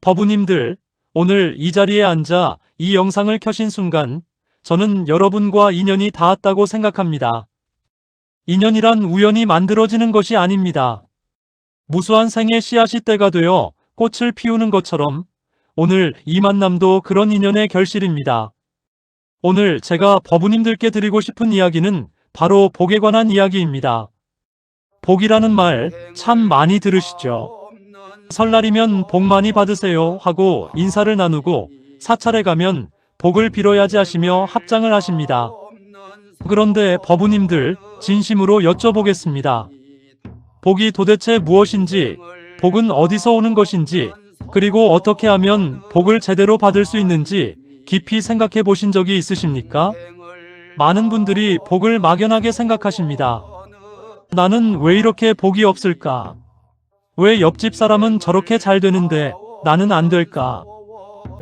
법우님들, 오늘 이 자리에 앉아 이 영상을 켜신 순간 저는 여러분과 인연이 닿았다고 생각합니다. 인연이란 우연히 만들어지는 것이 아닙니다. 무수한 생의 씨앗이 때가 되어 꽃을 피우는 것처럼 오늘 이 만남도 그런 인연의 결실입니다. 오늘 제가 법우님들께 드리고 싶은 이야기는 바로 복에 관한 이야기입니다. 복이라는 말 참 많이 들으시죠? 설날이면 복 많이 받으세요 하고 인사를 나누고 사찰에 가면 복을 빌어야지 하시며 합장을 하십니다. 그런데 법우님들 진심으로 여쭤보겠습니다. 복이 도대체 무엇인지, 복은 어디서 오는 것인지, 그리고 어떻게 하면 복을 제대로 받을 수 있는지 깊이 생각해 보신 적이 있으십니까? 많은 분들이 복을 막연하게 생각하십니다. 나는 왜 이렇게 복이 없을까? 왜 옆집 사람은 저렇게 잘 되는데 나는 안 될까?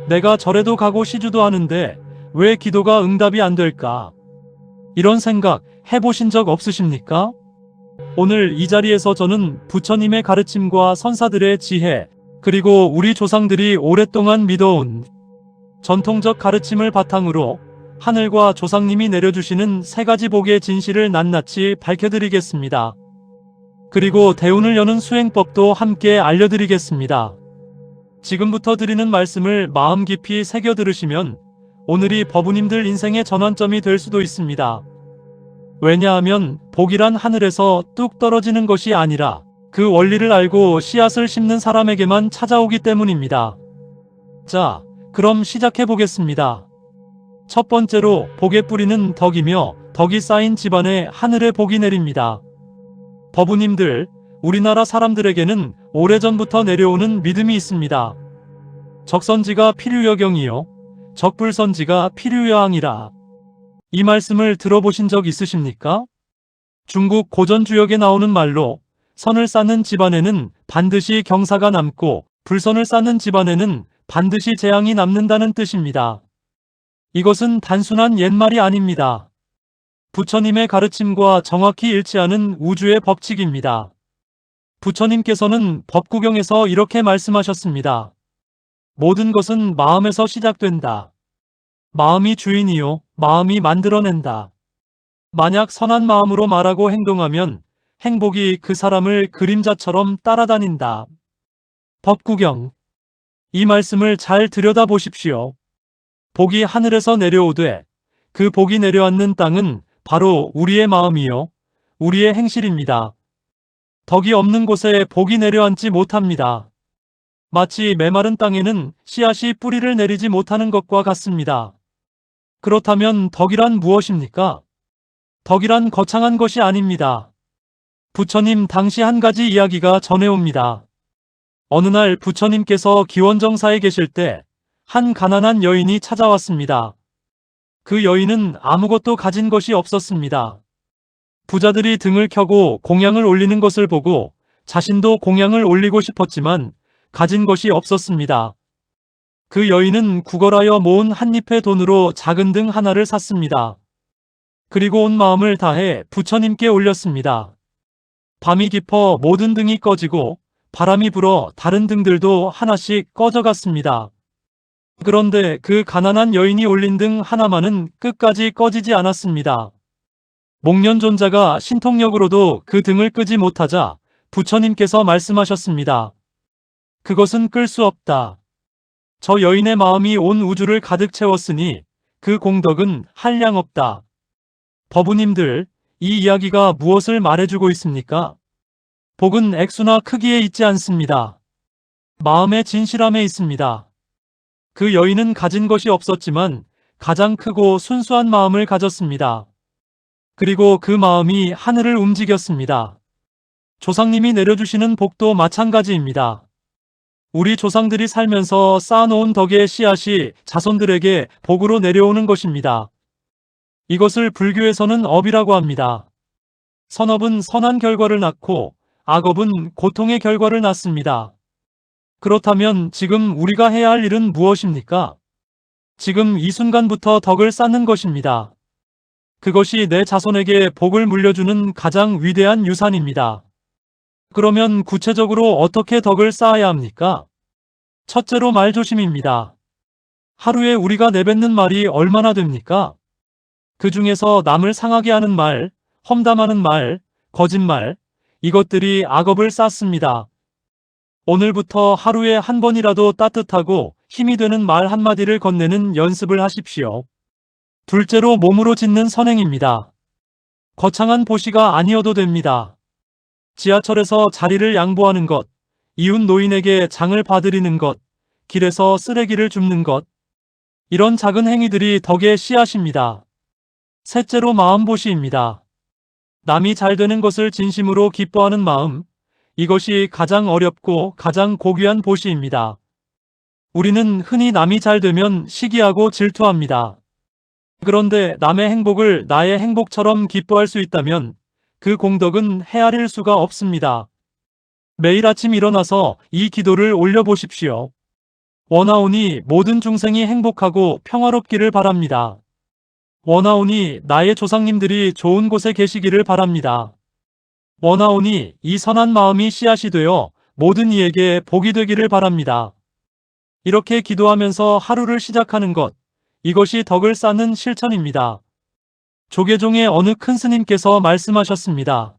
내가 절에도 가고 시주도 하는데 왜 기도가 응답이 안 될까? 이런 생각 해보신 적 없으십니까? 오늘 이 자리에서 저는 부처님의 가르침과 선사들의 지혜, 그리고 우리 조상들이 오랫동안 믿어온 전통적 가르침을 바탕으로 하늘과 조상님이 내려주시는 세 가지 복의 진실을 낱낱이 밝혀드리겠습니다. 그리고 대운을 여는 수행법도 함께 알려드리겠습니다. 지금부터 드리는 말씀을 마음 깊이 새겨 들으시면 오늘이 법우님들 인생의 전환점이 될 수도 있습니다. 왜냐하면 복이란 하늘에서 뚝 떨어지는 것이 아니라 그 원리를 알고 씨앗을 심는 사람에게만 찾아오기 때문입니다. 자, 그럼 시작해 보겠습니다. 첫 번째로 복의 뿌리는 덕이며 덕이 쌓인 집안에 하늘의 복이 내립니다. 법우님들, 우리나라 사람들에게는 오래전부터 내려오는 믿음이 있습니다. 적선지가 필유여경이요 적불선지가 필유여항이라. 이 말씀을 들어보신 적 있으십니까? 중국 고전주역에 나오는 말로 선을 쌓는 집안에는 반드시 경사가 남고 불선을 쌓는 집안에는 반드시 재앙이 남는다는 뜻입니다. 이것은 단순한 옛말이 아닙니다. 부처님의 가르침과 정확히 일치하는 우주의 법칙입니다. 부처님께서는 법구경에서 이렇게 말씀하셨습니다. 모든 것은 마음에서 시작된다. 마음이 주인이요, 마음이 만들어낸다. 만약 선한 마음으로 말하고 행동하면 행복이 그 사람을 그림자처럼 따라다닌다. 법구경. 이 말씀을 잘 들여다보십시오. 복이 하늘에서 내려오되 그 복이 내려앉는 땅은 바로 우리의 마음이요, 우리의 행실입니다. 덕이 없는 곳에 복이 내려앉지 못합니다. 마치 메마른 땅에는 씨앗이 뿌리를 내리지 못하는 것과 같습니다. 그렇다면 덕이란 무엇입니까? 덕이란 거창한 것이 아닙니다. 부처님 당시 한 가지 이야기가 전해옵니다. 어느 날 부처님께서 기원정사에 계실 때 한 가난한 여인이 찾아왔습니다. 그 여인은 아무것도 가진 것이 없었습니다. 부자들이 등을 켜고 공양을 올리는 것을 보고 자신도 공양을 올리고 싶었지만 가진 것이 없었습니다. 그 여인은 구걸하여 모은 한 잎의 돈으로 작은 등 하나를 샀습니다. 그리고 온 마음을 다해 부처님께 올렸습니다. 밤이 깊어 모든 등이 꺼지고 바람이 불어 다른 등들도 하나씩 꺼져갔습니다. 그런데 그 가난한 여인이 올린 등 하나만은 끝까지 꺼지지 않았습니다. 목련존자가 신통력으로도 그 등을 끄지 못하자 부처님께서 말씀하셨습니다. 그것은 끌 수 없다. 저 여인의 마음이 온 우주를 가득 채웠으니 그 공덕은 한량없다. 법우님들, 이 이야기가 무엇을 말해주고 있습니까? 복은 액수나 크기에 있지 않습니다. 마음의 진실함에 있습니다. 그 여인은 가진 것이 없었지만 가장 크고 순수한 마음을 가졌습니다. 그리고 그 마음이 하늘을 움직였습니다. 조상님이 내려주시는 복도 마찬가지입니다. 우리 조상들이 살면서 쌓아놓은 덕의 씨앗이 자손들에게 복으로 내려오는 것입니다. 이것을 불교에서는 업이라고 합니다. 선업은 선한 결과를 낳고 악업은 고통의 결과를 낳습니다. 그렇다면 지금 우리가 해야 할 일은 무엇입니까? 지금 이 순간부터 덕을 쌓는 것입니다. 그것이 내 자손에게 복을 물려주는 가장 위대한 유산입니다. 그러면 구체적으로 어떻게 덕을 쌓아야 합니까? 첫째로 말조심입니다. 하루에 우리가 내뱉는 말이 얼마나 됩니까? 그 중에서 남을 상하게 하는 말, 험담하는 말, 거짓말, 이것들이 악업을 쌓습니다. 오늘부터 하루에 한 번이라도 따뜻하고 힘이 되는 말 한마디를 건네는 연습을 하십시오. 둘째로 몸으로 짓는 선행입니다. 거창한 보시가 아니어도 됩니다. 지하철에서 자리를 양보하는 것, 이웃 노인에게 장을 봐드리는 것, 길에서 쓰레기를 줍는 것, 이런 작은 행위들이 덕의 씨앗입니다. 셋째로 마음보시입니다. 남이 잘 되는 것을 진심으로 기뻐하는 마음, 이것이 가장 어렵고 가장 고귀한 보시입니다. 우리는 흔히 남이 잘 되면 시기하고 질투합니다. 그런데 남의 행복을 나의 행복처럼 기뻐할 수 있다면 그 공덕은 헤아릴 수가 없습니다. 매일 아침 일어나서 이 기도를 올려보십시오. 원하오니 모든 중생이 행복하고 평화롭기를 바랍니다. 원하오니 나의 조상님들이 좋은 곳에 계시기를 바랍니다. 원하오니 이 선한 마음이 씨앗이 되어 모든 이에게 복이 되기를 바랍니다. 이렇게 기도하면서 하루를 시작하는 것, 이것이 덕을 쌓는 실천입니다. 조계종의 어느 큰 스님께서 말씀하셨습니다.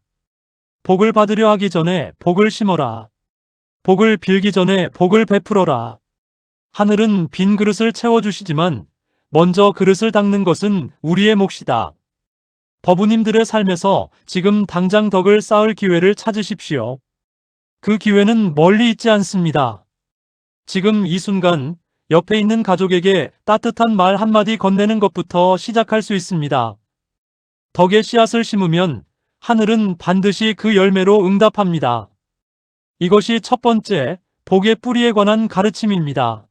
복을 받으려 하기 전에 복을 심어라. 복을 빌기 전에 복을 베풀어라. 하늘은 빈 그릇을 채워주시지만 먼저 그릇을 닦는 것은 우리의 몫이다. 법우님들의 삶에서 지금 당장 덕을 쌓을 기회를 찾으십시오. 그 기회는 멀리 있지 않습니다. 지금 이 순간 옆에 있는 가족에게 따뜻한 말 한마디 건네는 것부터 시작할 수 있습니다. 덕의 씨앗을 심으면 하늘은 반드시 그 열매로 응답합니다. 이것이 첫 번째, 복의 뿌리에 관한 가르침입니다.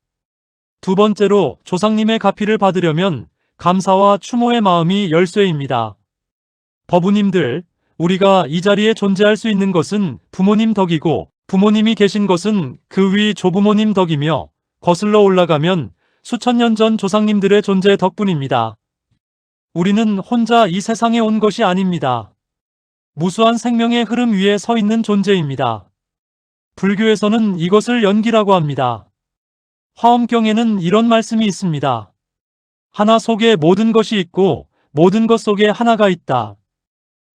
두 번째로 조상님의 가피를 받으려면 감사와 추모의 마음이 열쇠입니다. 법우님들, 우리가 이 자리에 존재할 수 있는 것은 부모님 덕이고 부모님이 계신 것은 그 위 조부모님 덕이며 거슬러 올라가면 수천 년 전 조상님들의 존재 덕분입니다. 우리는 혼자 이 세상에 온 것이 아닙니다. 무수한 생명의 흐름 위에 서 있는 존재입니다. 불교에서는 이것을 연기라고 합니다. 화엄경에는 이런 말씀이 있습니다. 하나 속에 모든 것이 있고 모든 것 속에 하나가 있다.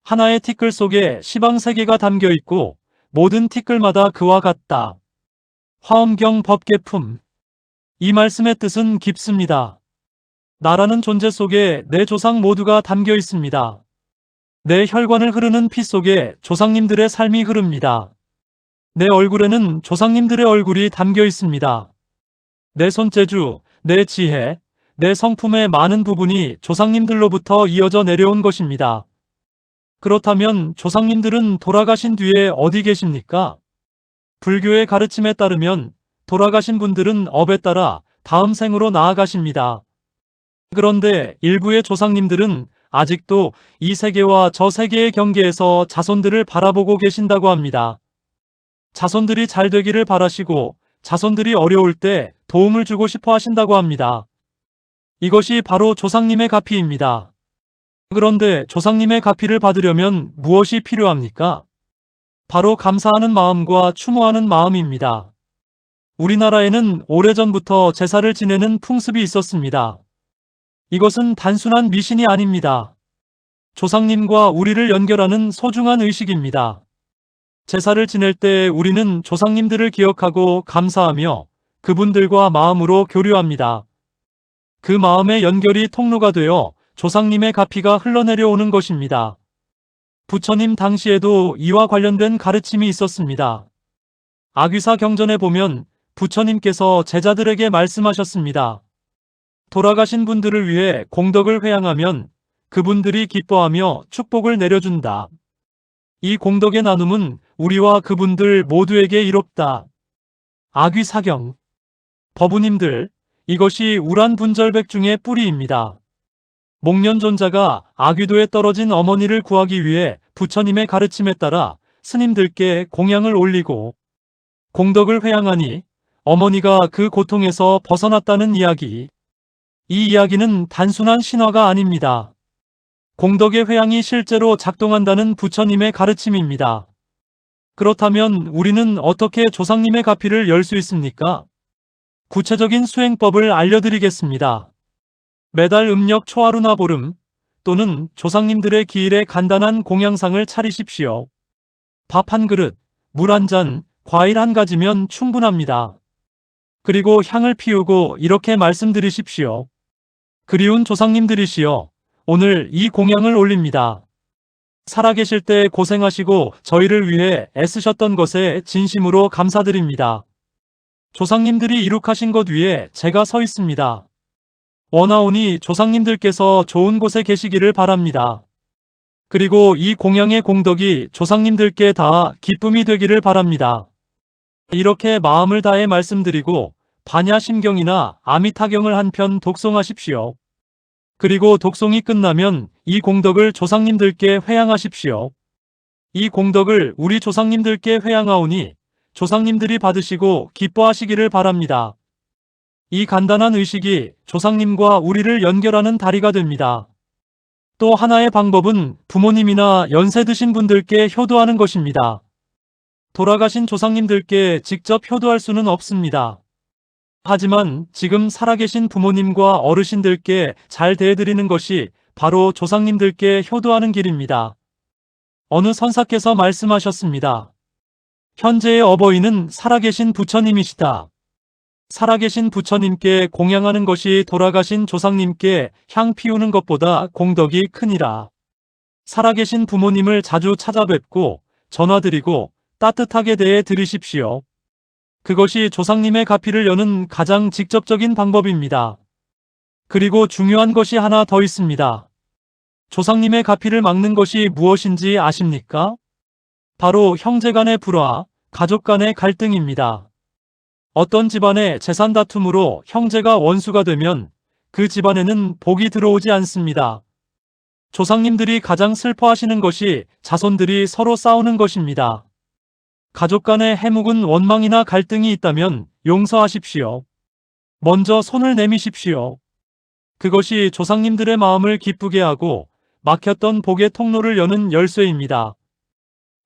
하나의 티끌 속에 시방세계가 담겨 있고 모든 티끌마다 그와 같다. 화엄경 법계품. 이 말씀의 뜻은 깊습니다. 나라는 존재 속에 내 조상 모두가 담겨 있습니다. 내 혈관을 흐르는 피 속에 조상님들의 삶이 흐릅니다. 내 얼굴에는 조상님들의 얼굴이 담겨 있습니다. 내 손재주, 내 지혜, 내 성품의 많은 부분이 조상님들로부터 이어져 내려온 것입니다. 그렇다면 조상님들은 돌아가신 뒤에 어디 계십니까? 불교의 가르침에 따르면 돌아가신 분들은 업에 따라 다음 생으로 나아가십니다. 그런데 일부의 조상님들은 아직도 이 세계와 저 세계의 경계에서 자손들을 바라보고 계신다고 합니다. 자손들이 잘 되기를 바라시고 자손들이 어려울 때 도움을 주고 싶어 하신다고 합니다. 이것이 바로 조상님의 가피입니다. 그런데 조상님의 가피를 받으려면 무엇이 필요합니까? 바로 감사하는 마음과 추모하는 마음입니다. 우리나라에는 오래전부터 제사를 지내는 풍습이 있었습니다. 이것은 단순한 미신이 아닙니다. 조상님과 우리를 연결하는 소중한 의식입니다. 제사를 지낼 때 우리는 조상님들을 기억하고 감사하며 그분들과 마음으로 교류합니다. 그 마음의 연결이 통로가 되어 조상님의 가피가 흘러내려오는 것입니다. 부처님 당시에도 이와 관련된 가르침이 있었습니다. 아귀사 경전에 보면 부처님께서 제자들에게 말씀하셨습니다. 돌아가신 분들을 위해 공덕을 회양하면 그분들이 기뻐하며 축복을 내려준다. 이 공덕의 나눔은 우리와 그분들 모두에게 이롭다. 아귀사경. 법우님들, 이것이 우란분절백 중의 뿌리입니다. 목련존자가 아귀도에 떨어진 어머니를 구하기 위해 부처님의 가르침에 따라 스님들께 공양을 올리고 공덕을 회양하니 어머니가 그 고통에서 벗어났다는 이야기. 이 이야기는 단순한 신화가 아닙니다. 공덕의 회양이 실제로 작동한다는 부처님의 가르침입니다. 그렇다면 우리는 어떻게 조상님의 가피를 열 수 있습니까? 구체적인 수행법을 알려드리겠습니다. 매달 음력 초하루나 보름 또는 조상님들의 기일에 간단한 공양상을 차리십시오. 밥 한 그릇, 물 한 잔, 과일 한 가지면 충분합니다. 그리고 향을 피우고 이렇게 말씀드리십시오. 그리운 조상님들이시여, 오늘 이 공양을 올립니다. 살아계실 때 고생하시고 저희를 위해 애쓰셨던 것에 진심으로 감사드립니다. 조상님들이 이룩하신 것 위에 제가 서 있습니다. 원하오니 조상님들께서 좋은 곳에 계시기를 바랍니다. 그리고 이 공양의 공덕이 조상님들께 다 기쁨이 되기를 바랍니다. 이렇게 마음을 다해 말씀드리고 반야심경이나 아미타경을 한 편 독송하십시오. 그리고 독송이 끝나면 이 공덕을 조상님들께 회양하십시오. 이 공덕을 우리 조상님들께 회양하오니 조상님들이 받으시고 기뻐하시기를 바랍니다. 이 간단한 의식이 조상님과 우리를 연결하는 다리가 됩니다. 또 하나의 방법은 부모님이나 연세 드신 분들께 효도하는 것입니다. 돌아가신 조상님들께 직접 효도할 수는 없습니다. 하지만 지금 살아계신 부모님과 어르신들께 잘 대해드리는 것이 바로 조상님들께 효도하는 길입니다. 어느 선사께서 말씀하셨습니다. 현재의 어버이는 살아계신 부처님이시다. 살아계신 부처님께 공양하는 것이 돌아가신 조상님께 향 피우는 것보다 공덕이 크니라. 살아계신 부모님을 자주 찾아뵙고 전화드리고 따뜻하게 대해 드리십시오. 그것이 조상님의 가피를 여는 가장 직접적인 방법입니다. 그리고 중요한 것이 하나 더 있습니다. 조상님의 가피를 막는 것이 무엇인지 아십니까? 바로 형제 간의 불화, 가족 간의 갈등입니다. 어떤 집안의 재산 다툼으로 형제가 원수가 되면 그 집안에는 복이 들어오지 않습니다. 조상님들이 가장 슬퍼하시는 것이 자손들이 서로 싸우는 것입니다. 가족 간에 해묵은 원망이나 갈등이 있다면 용서하십시오. 먼저 손을 내미십시오. 그것이 조상님들의 마음을 기쁘게 하고 막혔던 복의 통로를 여는 열쇠입니다.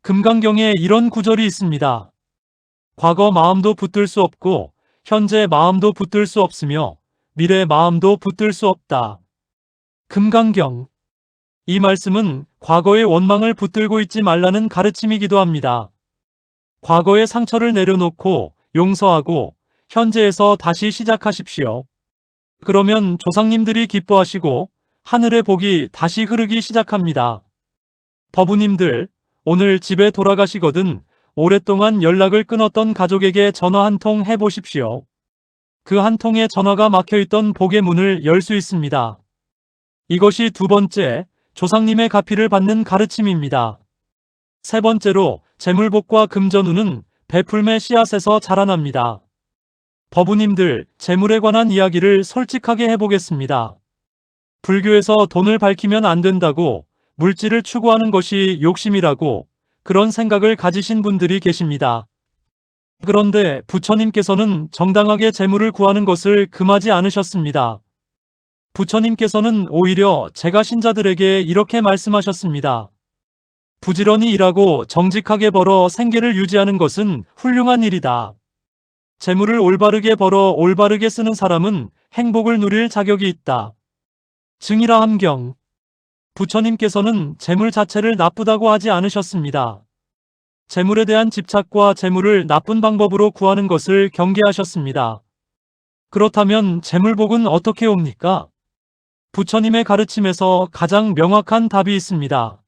금강경에 이런 구절이 있습니다. 과거 마음도 붙들 수 없고 현재 마음도 붙들 수 없으며 미래 마음도 붙들 수 없다. 금강경. 이 말씀은 과거의 원망을 붙들고 있지 말라는 가르침이기도 합니다. 과거의 상처를 내려놓고 용서하고 현재에서 다시 시작하십시오. 그러면 조상님들이 기뻐하시고 하늘의 복이 다시 흐르기 시작합니다. 법우님들, 오늘 집에 돌아가시거든 오랫동안 연락을 끊었던 가족에게 전화 한 통 해보십시오. 그 한 통의 전화가 막혀있던 복의 문을 열 수 있습니다. 이것이 두 번째, 조상님의 가피를 받는 가르침입니다. 세 번째로, 재물복과 금전운은 베풀매 씨앗에서 자라납니다. 법우님들, 재물에 관한 이야기를 솔직하게 해보겠습니다. 불교에서 돈을 밝히면 안 된다고, 물질을 추구하는 것이 욕심이라고, 그런 생각을 가지신 분들이 계십니다. 그런데 부처님께서는 정당하게 재물을 구하는 것을 금하지 않으셨습니다. 부처님께서는 오히려 제가 신자들에게 이렇게 말씀하셨습니다. 부지런히 일하고 정직하게 벌어 생계를 유지하는 것은 훌륭한 일이다. 재물을 올바르게 벌어 올바르게 쓰는 사람은 행복을 누릴 자격이 있다. 증이라 함경. 부처님께서는 재물 자체를 나쁘다고 하지 않으셨습니다. 재물에 대한 집착과 재물을 나쁜 방법으로 구하는 것을 경계하셨습니다. 그렇다면 재물복은 어떻게 옵니까? 부처님의 가르침에서 가장 명확한 답이 있습니다.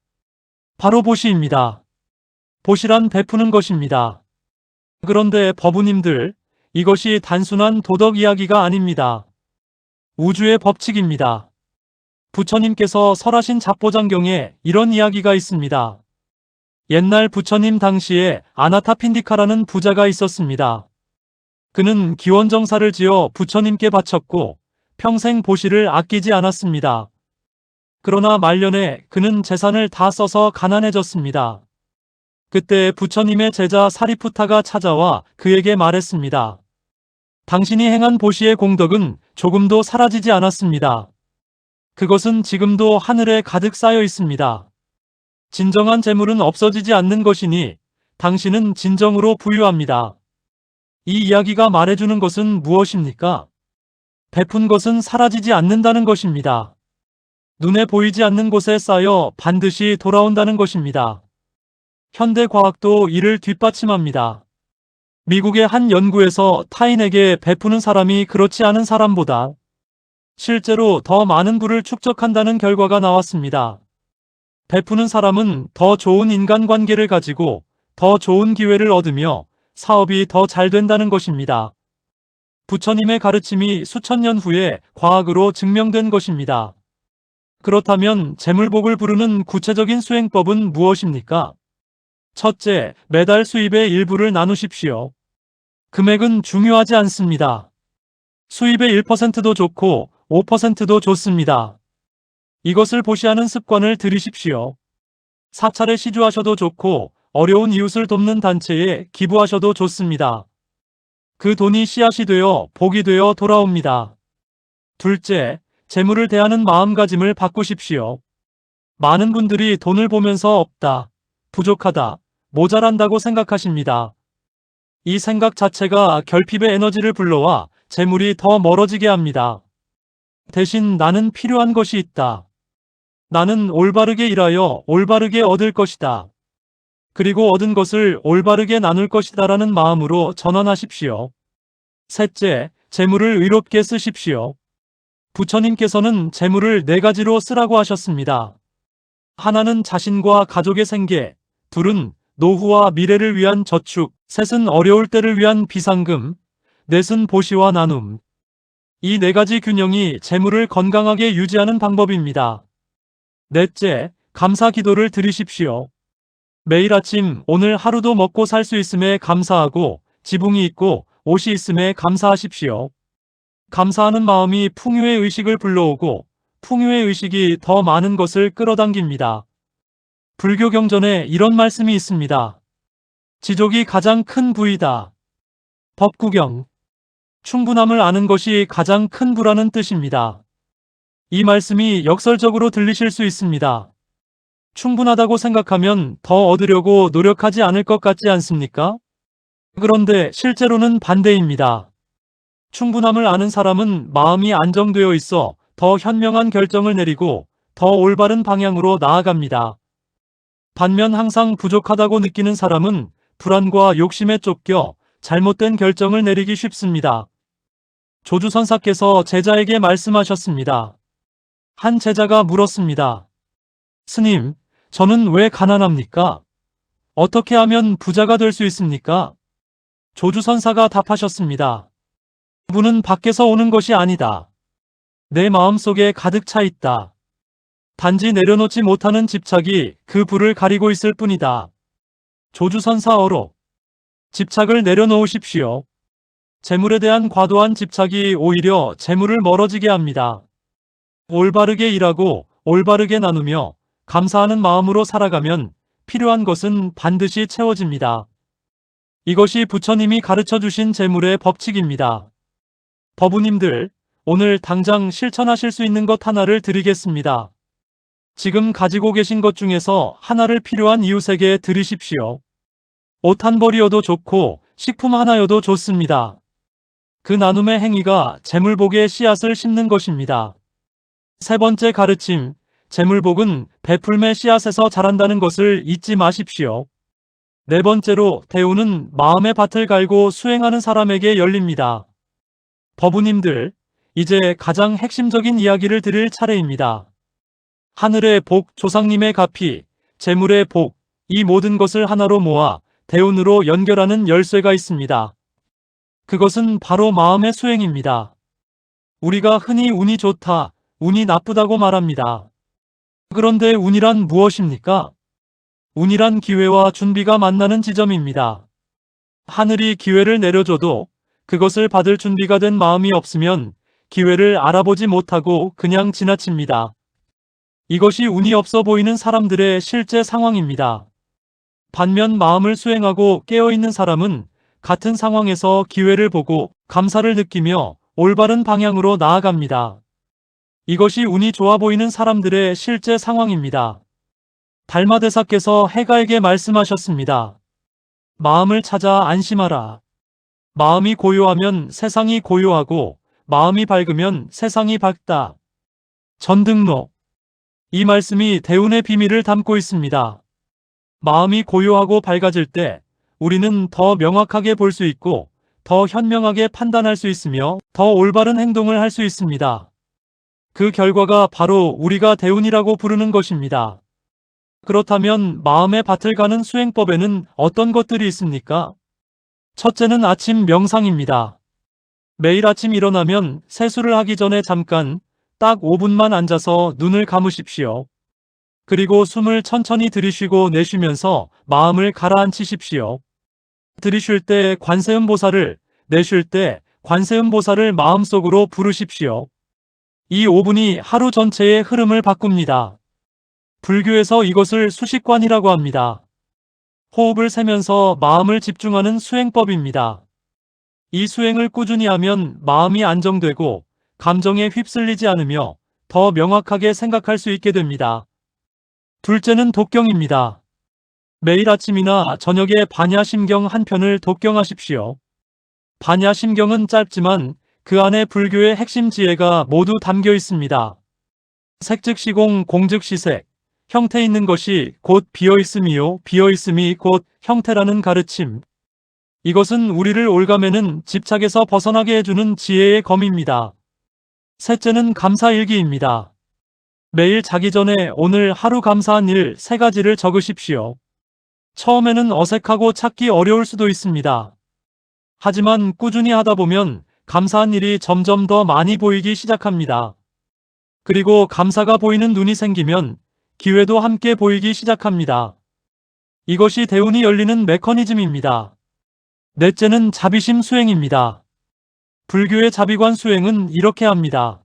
바로 보시입니다. 보시란 베푸는 것입니다. 그런데 법우님들, 이것이 단순한 도덕 이야기가 아닙니다. 우주의 법칙입니다. 부처님께서 설하신 잡보장경에 이런 이야기가 있습니다. 옛날 부처님 당시에 아나타핀디카라는 부자가 있었습니다. 그는 기원정사를 지어 부처님께 바쳤고 평생 보시를 아끼지 않았습니다. 그러나 말년에 그는 재산을 다 써서 가난해졌습니다. 그때 부처님의 제자 사리푸타가 찾아와 그에게 말했습니다. 당신이 행한 보시의 공덕은 조금도 사라지지 않았습니다. 그것은 지금도 하늘에 가득 쌓여 있습니다. 진정한 재물은 없어지지 않는 것이니 당신은 진정으로 부유합니다. 이 이야기가 말해주는 것은 무엇입니까? 베푼 것은 사라지지 않는다는 것입니다. 눈에 보이지 않는 곳에 쌓여 반드시 돌아온다는 것입니다. 현대 과학도 이를 뒷받침합니다. 미국의 한 연구에서 타인에게 베푸는 사람이 그렇지 않은 사람보다 실제로 더 많은 부를 축적한다는 결과가 나왔습니다. 베푸는 사람은 더 좋은 인간관계를 가지고 더 좋은 기회를 얻으며 사업이 더 잘 된다는 것입니다. 부처님의 가르침이 수천 년 후에 과학으로 증명된 것입니다. 그렇다면 재물복을 부르는 구체적인 수행법은 무엇입니까? 첫째, 매달 수입의 일부를 나누십시오. 금액은 중요하지 않습니다. 수입의 1%도 좋고 5%도 좋습니다. 이것을 보시하는 습관을 들이십시오. 사찰에 시주하셔도 좋고 어려운 이웃을 돕는 단체에 기부하셔도 좋습니다. 그 돈이 씨앗이 되어 복이 되어 돌아옵니다. 둘째, 재물을 대하는 마음가짐을 바꾸십시오. 많은 분들이 돈을 보면서 없다, 부족하다, 모자란다고 생각하십니다. 이 생각 자체가 결핍의 에너지를 불러와 재물이 더 멀어지게 합니다. 대신 나는 필요한 것이 있다. 나는 올바르게 일하여 올바르게 얻을 것이다. 그리고 얻은 것을 올바르게 나눌 것이다라는 마음으로 전환하십시오. 셋째, 재물을 의롭게 쓰십시오. 부처님께서는 재물을 네 가지로 쓰라고 하셨습니다. 하나는 자신과 가족의 생계, 둘은 노후와 미래를 위한 저축, 셋은 어려울 때를 위한 비상금, 넷은 보시와 나눔. 이 네 가지 균형이 재물을 건강하게 유지하는 방법입니다. 넷째, 감사 기도를 드리십시오. 매일 아침 오늘 하루도 먹고 살 수 있음에 감사하고 지붕이 있고 옷이 있음에 감사하십시오. 감사하는 마음이 풍요의 의식을 불러오고 풍요의 의식이 더 많은 것을 끌어당깁니다. 불교 경전에 이런 말씀이 있습니다. 지족이 가장 큰 부이다. 법구경. 충분함을 아는 것이 가장 큰 부라는 뜻입니다. 이 말씀이 역설적으로 들리실 수 있습니다. 충분하다고 생각하면 더 얻으려고 노력하지 않을 것 같지 않습니까? 그런데 실제로는 반대입니다. 충분함을 아는 사람은 마음이 안정되어 있어 더 현명한 결정을 내리고 더 올바른 방향으로 나아갑니다. 반면 항상 부족하다고 느끼는 사람은 불안과 욕심에 쫓겨 잘못된 결정을 내리기 쉽습니다. 조주선사께서 제자에게 말씀하셨습니다. 한 제자가 물었습니다. 스님, 저는 왜 가난합니까? 어떻게 하면 부자가 될 수 있습니까? 조주선사가 답하셨습니다. 부는 밖에서 오는 것이 아니다. 내 마음속에 가득 차 있다. 단지 내려놓지 못하는 집착이 그 불을 가리고 있을 뿐이다. 조주선사어록. 집착을 내려놓으십시오. 재물에 대한 과도한 집착이 오히려 재물을 멀어지게 합니다. 올바르게 일하고 올바르게 나누며 감사하는 마음으로 살아가면 필요한 것은 반드시 채워집니다. 이것이 부처님이 가르쳐 주신 재물의 법칙입니다. 법우님들, 오늘 당장 실천하실 수 있는 것 하나를 드리겠습니다. 지금 가지고 계신 것 중에서 하나를 필요한 이웃에게 드리십시오. 옷 한 벌이어도 좋고 식품 하나여도 좋습니다. 그 나눔의 행위가 재물복의 씨앗을 심는 것입니다. 세 번째 가르침, 재물복은 베풀매 씨앗에서 자란다는 것을 잊지 마십시오. 네 번째로 대우는 마음의 밭을 갈고 수행하는 사람에게 열립니다. 법우님들, 이제 가장 핵심적인 이야기를 드릴 차례입니다. 하늘의 복, 조상님의 가피, 재물의 복, 이 모든 것을 하나로 모아 대운으로 연결하는 열쇠가 있습니다. 그것은 바로 마음의 수행입니다. 우리가 흔히 운이 좋다, 운이 나쁘다고 말합니다. 그런데 운이란 무엇입니까? 운이란 기회와 준비가 만나는 지점입니다. 하늘이 기회를 내려줘도 그것을 받을 준비가 된 마음이 없으면 기회를 알아보지 못하고 그냥 지나칩니다. 이것이 운이 없어 보이는 사람들의 실제 상황입니다. 반면 마음을 수행하고 깨어있는 사람은 같은 상황에서 기회를 보고 감사를 느끼며 올바른 방향으로 나아갑니다. 이것이 운이 좋아 보이는 사람들의 실제 상황입니다. 달마대사께서 해가에게 말씀하셨습니다. 마음을 찾아 안심하라. 마음이 고요하면 세상이 고요하고 마음이 밝으면 세상이 밝다. 전등록. 이 말씀이 대운의 비밀을 담고 있습니다. 마음이 고요하고 밝아질 때 우리는 더 명확하게 볼 수 있고 더 현명하게 판단할 수 있으며 더 올바른 행동을 할 수 있습니다. 그 결과가 바로 우리가 대운이라고 부르는 것입니다. 그렇다면 마음의 밭을 가는 수행법에는 어떤 것들이 있습니까? 첫째는 아침 명상입니다. 매일 아침 일어나면 세수를 하기 전에 잠깐 딱 5분만 앉아서 눈을 감으십시오. 그리고 숨을 천천히 들이쉬고 내쉬면서 마음을 가라앉히십시오. 들이쉴 때 관세음보살을, 내쉴 때 관세음보살을 마음속으로 부르십시오. 이 5분이 하루 전체의 흐름을 바꿉니다. 불교에서 이것을 수식관이라고 합니다. 호흡을 세면서 마음을 집중하는 수행법입니다. 이 수행을 꾸준히 하면 마음이 안정되고 감정에 휩쓸리지 않으며 더 명확하게 생각할 수 있게 됩니다. 둘째는 독경입니다. 매일 아침이나 저녁에 반야심경 한 편을 독경하십시오. 반야심경은 짧지만 그 안에 불교의 핵심 지혜가 모두 담겨 있습니다. 색즉시공 공즉시색, 형태 있는 것이 곧 비어있음이요 비어있음이 곧 형태라는 가르침. 이것은 우리를 올가매는 집착에서 벗어나게 해주는 지혜의 검입니다. 셋째는 감사일기입니다. 매일 자기 전에 오늘 하루 감사한 일 3가지를 적으십시오. 처음에는 어색하고 찾기 어려울 수도 있습니다. 하지만 꾸준히 하다 보면 감사한 일이 점점 더 많이 보이기 시작합니다. 그리고 감사가 보이는 눈이 생기면 기회도 함께 보이기 시작합니다. 이것이 대운이 열리는 메커니즘입니다. 넷째는 자비심 수행입니다. 불교의 자비관 수행은 이렇게 합니다.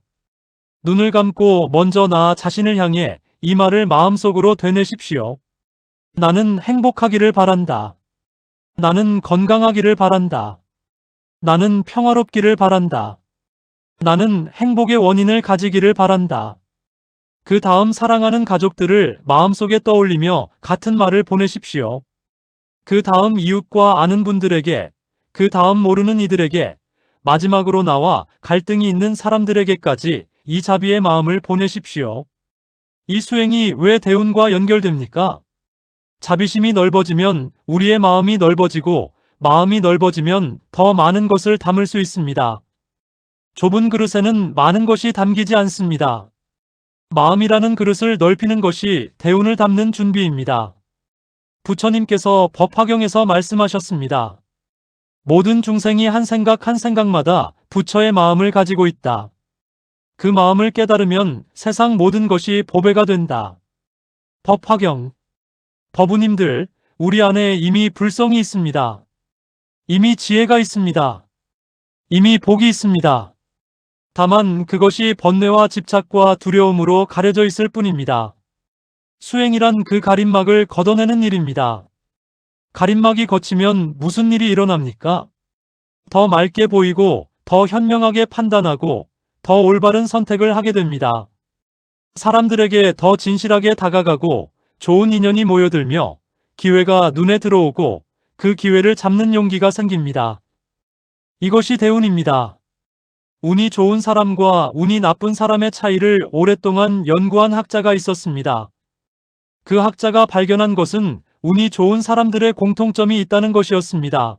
눈을 감고 먼저 나 자신을 향해 이 말을 마음속으로 되뇌십시오. 나는 행복하기를 바란다. 나는 건강하기를 바란다. 나는 평화롭기를 바란다. 나는 행복의 원인을 가지기를 바란다. 그 다음 사랑하는 가족들을 마음속에 떠올리며 같은 말을 보내십시오. 그 다음 이웃과 아는 분들에게, 그 다음 모르는 이들에게, 마지막으로 나와 갈등이 있는 사람들에게까지 이 자비의 마음을 보내십시오. 이 수행이 왜 대운과 연결됩니까? 자비심이 넓어지면 우리의 마음이 넓어지고 마음이 넓어지면 더 많은 것을 담을 수 있습니다. 좁은 그릇에는 많은 것이 담기지 않습니다. 마음이라는 그릇을 넓히는 것이 대운을 담는 준비입니다. 부처님께서 법화경에서 말씀하셨습니다. 모든 중생이 한 생각 한 생각마다 부처의 마음을 가지고 있다. 그 마음을 깨달으면 세상 모든 것이 보배가 된다. 법화경. 법우님들, 우리 안에 이미 불성이 있습니다. 이미 지혜가 있습니다. 이미 복이 있습니다. 다만 그것이 번뇌와 집착과 두려움으로 가려져 있을 뿐입니다. 수행이란 그 가림막을 걷어내는 일입니다. 가림막이 걷히면 무슨 일이 일어납니까? 더 맑게 보이고 더 현명하게 판단하고 더 올바른 선택을 하게 됩니다. 사람들에게 더 진실하게 다가가고 좋은 인연이 모여들며 기회가 눈에 들어오고 그 기회를 잡는 용기가 생깁니다. 이것이 대운입니다. 운이 좋은 사람과 운이 나쁜 사람의 차이를 오랫동안 연구한 학자가 있었습니다. 그 학자가 발견한 것은 운이 좋은 사람들의 공통점이 있다는 것이었습니다.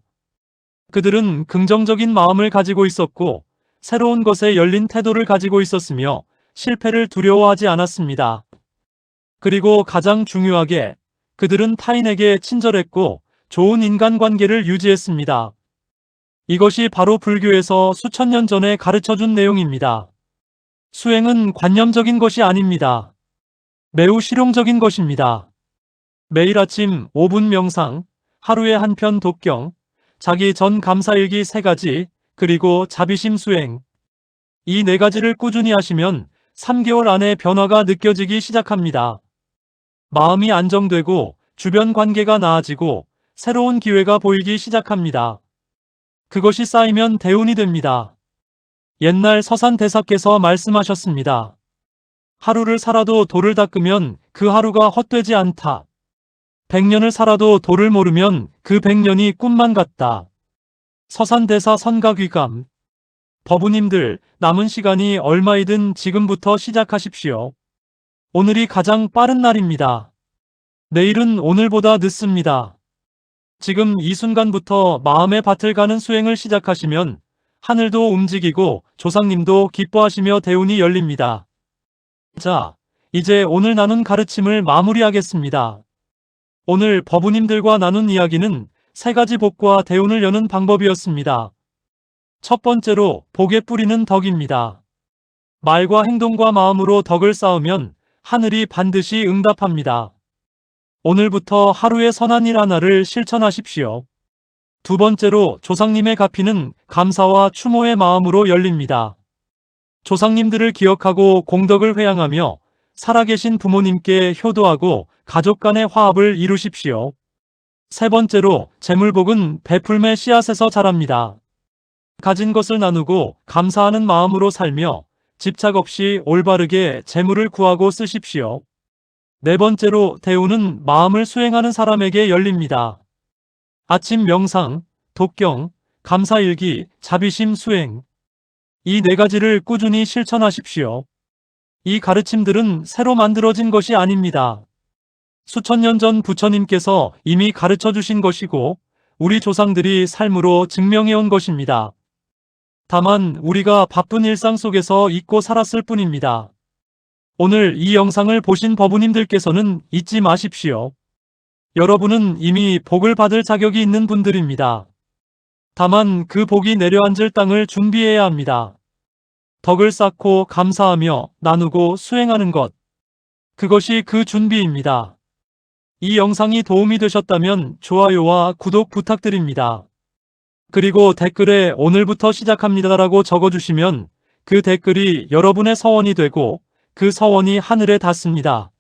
그들은 긍정적인 마음을 가지고 있었고 새로운 것에 열린 태도를 가지고 있었으며 실패를 두려워하지 않았습니다. 그리고 가장 중요하게 그들은 타인에게 친절했고 좋은 인간관계를 유지했습니다. 이것이 바로 불교에서 수천 년 전에 가르쳐준 내용입니다. 수행은 관념적인 것이 아닙니다. 매우 실용적인 것입니다. 매일 아침 5분 명상, 하루에 한 편 독경, 자기 전 감사일기 3가지, 그리고 자비심 수행. 이 4가지를 꾸준히 하시면 3개월 안에 변화가 느껴지기 시작합니다. 마음이 안정되고 주변 관계가 나아지고 새로운 기회가 보이기 시작합니다. 그것이 쌓이면 대운이 됩니다. 옛날 서산대사께서 말씀하셨습니다. 하루를 살아도 도를 닦으면 그 하루가 헛되지 않다. 100년을 살아도 도를 모르면 그 100년이 꿈만 같다. 서산대사 선각위감. 법우님들, 남은 시간이 얼마이든 지금부터 시작하십시오. 오늘이 가장 빠른 날입니다. 내일은 오늘보다 늦습니다. 지금 이 순간부터 마음의 밭을 가는 수행을 시작하시면 하늘도 움직이고 조상님도 기뻐하시며 대운이 열립니다. 자, 이제 오늘 나눈 가르침을 마무리하겠습니다. 오늘 법우님들과 나눈 이야기는 3가지 복과 대운을 여는 방법이었습니다. 첫 번째로 복의 뿌리는 덕입니다. 말과 행동과 마음으로 덕을 쌓으면 하늘이 반드시 응답합니다. 오늘부터 하루의 선한 일 하나를 실천하십시오. 두 번째로 조상님의 가피는 감사와 추모의 마음으로 열립니다. 조상님들을 기억하고 공덕을 회양하며 살아계신 부모님께 효도하고 가족 간의 화합을 이루십시오. 세 번째로 재물복은 베풀매 씨앗에서 자랍니다. 가진 것을 나누고 감사하는 마음으로 살며 집착 없이 올바르게 재물을 구하고 쓰십시오. 네 번째로 대운은 마음을 수행하는 사람에게 열립니다. 아침 명상, 독경, 감사일기, 자비심 수행. 이 4가지를 꾸준히 실천하십시오. 이 가르침들은 새로 만들어진 것이 아닙니다. 수천 년 전 부처님께서 이미 가르쳐 주신 것이고 우리 조상들이 삶으로 증명해온 것입니다. 다만 우리가 바쁜 일상 속에서 잊고 살았을 뿐입니다. 오늘 이 영상을 보신 법우님들께서는 잊지 마십시오. 여러분은 이미 복을 받을 자격이 있는 분들입니다. 다만 그 복이 내려앉을 땅을 준비해야 합니다. 덕을 쌓고 감사하며 나누고 수행하는 것. 그것이 그 준비입니다. 이 영상이 도움이 되셨다면 좋아요와 구독 부탁드립니다. 그리고 댓글에 오늘부터 시작합니다라고 적어주시면 그 댓글이 여러분의 서원이 되고 그 서원이 하늘에 닿습니다.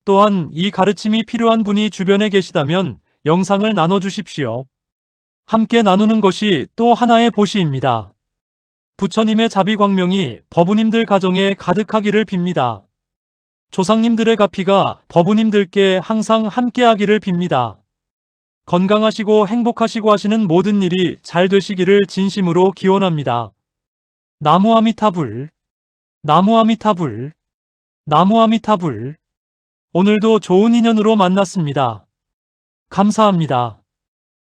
또한 이 가르침이 필요한 분이 주변에 계시다면 영상을 나눠주십시오. 함께 나누는 것이 또 하나의 보시입니다. 부처님의 자비광명이 법우님들 가정에 가득하기를 빕니다. 조상님들의 가피가 법우님들께 항상 함께하기를 빕니다. 건강하시고 행복하시고 하시는 모든 일이 잘 되시기를 진심으로 기원합니다. 나무 아미타불, 나무 아미타불, 나무 아미타불. 오늘도 좋은 인연으로 만났습니다. 감사합니다.